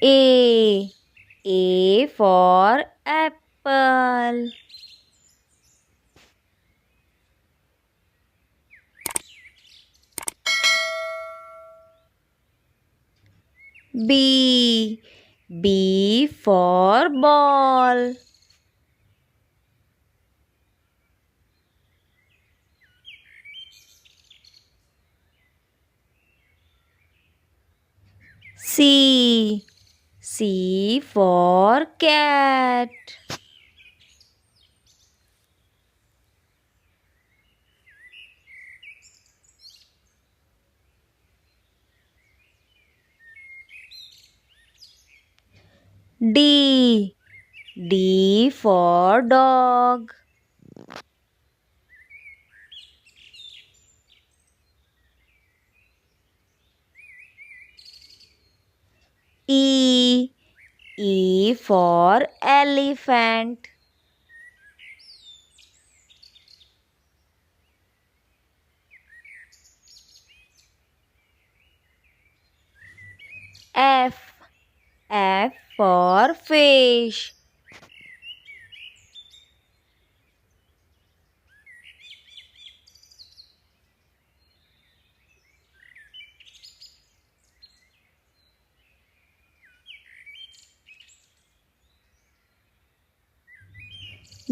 A. A for apple. B. B for ball. C. C for cat. D. D for dog. E. E for elephant. F. F for fish.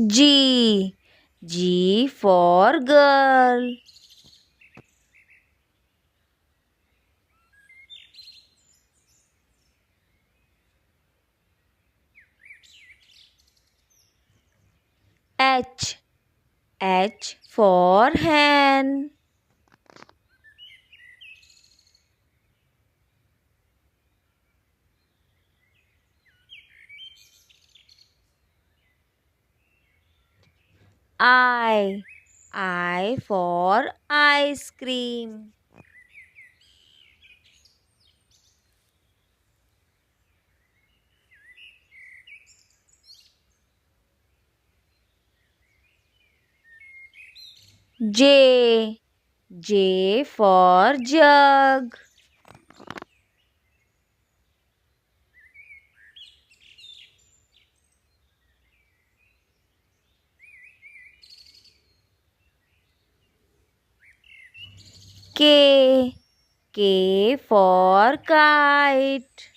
G. G for girl. H. H for hen. I. I for ice cream. J. J for jug. K. K for kite.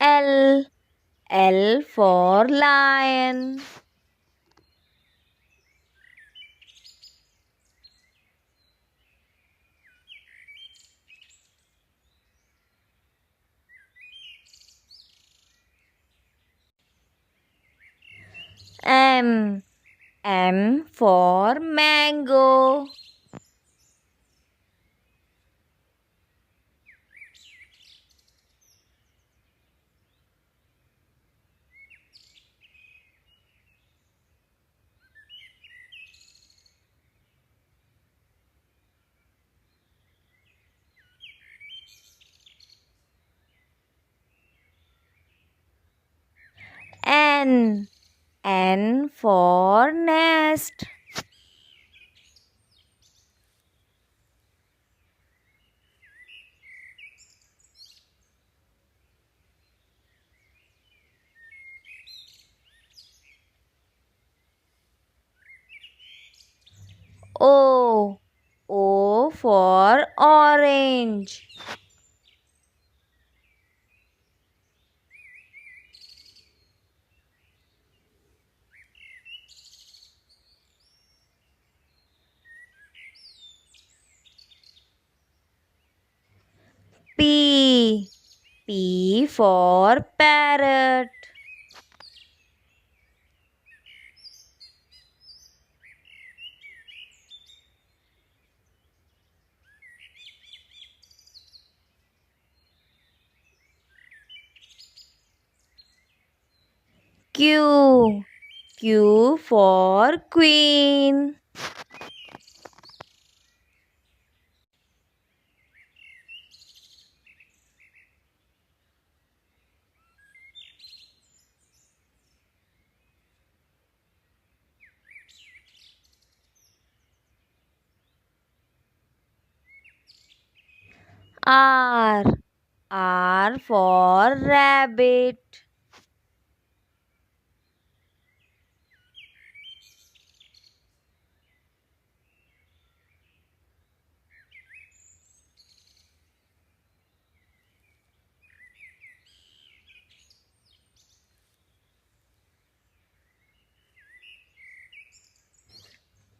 L. L for lion. M. M for mango. N. N for nest. O. O for orange. P. P for parrot. Q. Q for queen. R. R for rabbit.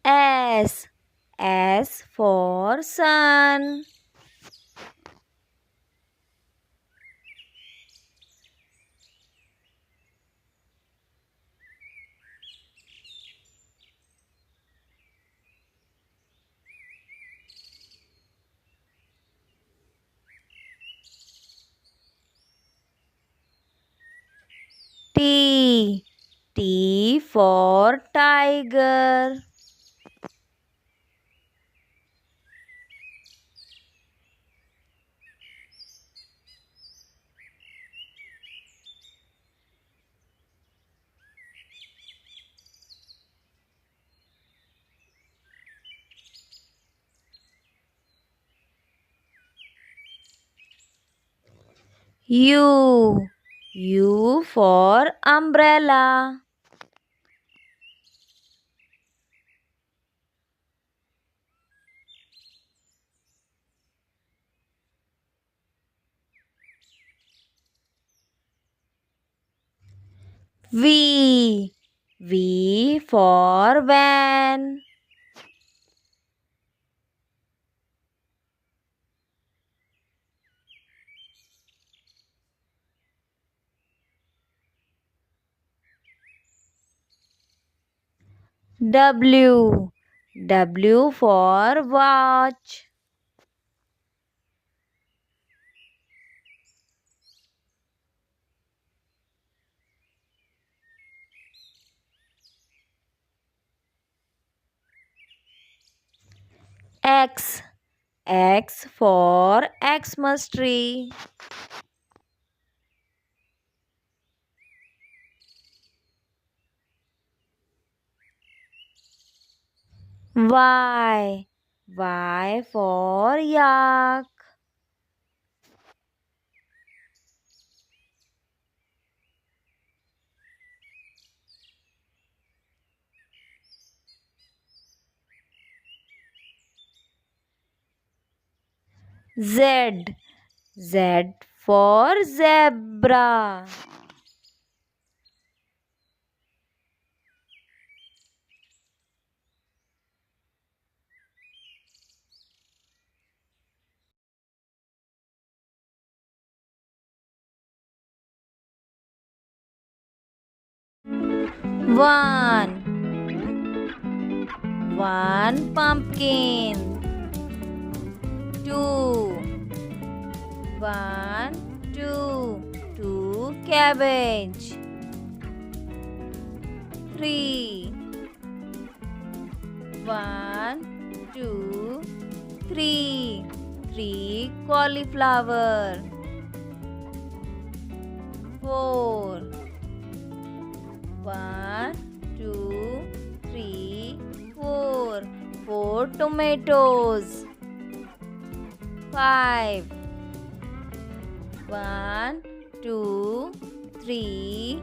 S. S for sun. T. T for tiger. U. U for umbrella. V. V for van. W. W for watch. X. X for Xmas tree. Y. Y for yak. Z. Z for zebra. One. One pumpkin. Two. One, two. Two cabbage. Three. One, two, three. Three cauliflower. Four. One, two, three, four. Four tomatoes. Five. One, two, three,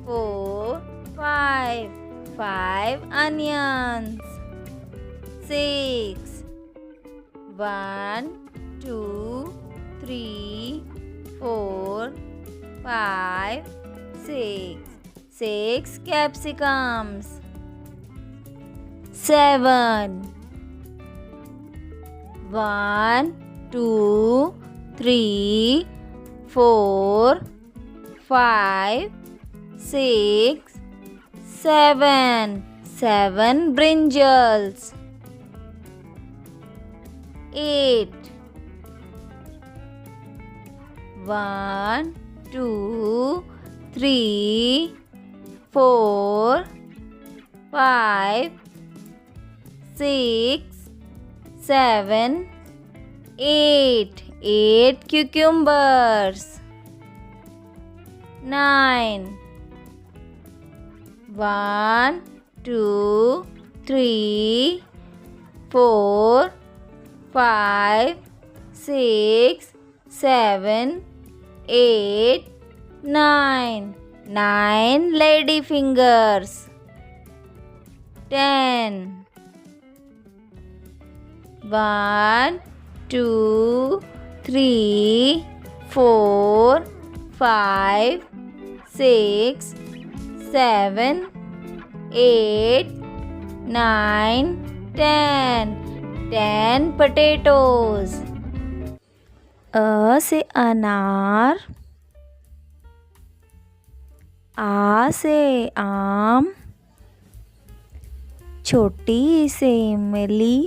four, five. Five onions. Six. One, two, three, four, five, six. Six capsicums. Seven. One, two, three, four, five, six, seven. Seven brinjals. Eight. One, two, three, four, five, six, seven, eight. Eight cucumbers. Nine. One, two, three, four, five, 6 7 8 9 9 lady fingers. 10 1 2 3 4 5 6 7 8 9 10 10 potatoes. A से अनार, आ से आम, छोटी ई से इमली,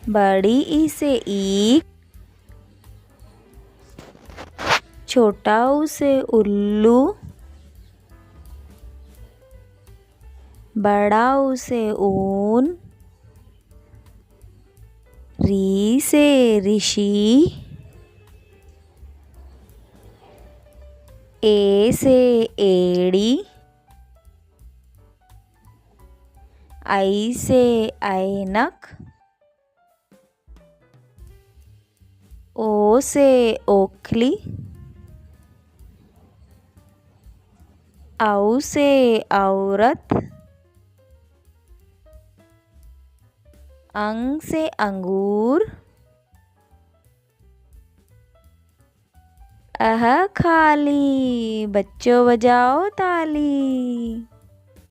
बड़ी ई से ईख, छोटा ऊ से उल्लू, बड़ा ऊ से ऊन, री से ऋषि, ए से एड़ी, आई से ऐनक, ओ से ओखली, औ से औरत, अंग से अंगूर, अह खाली, बच्चों बजाओ ताली।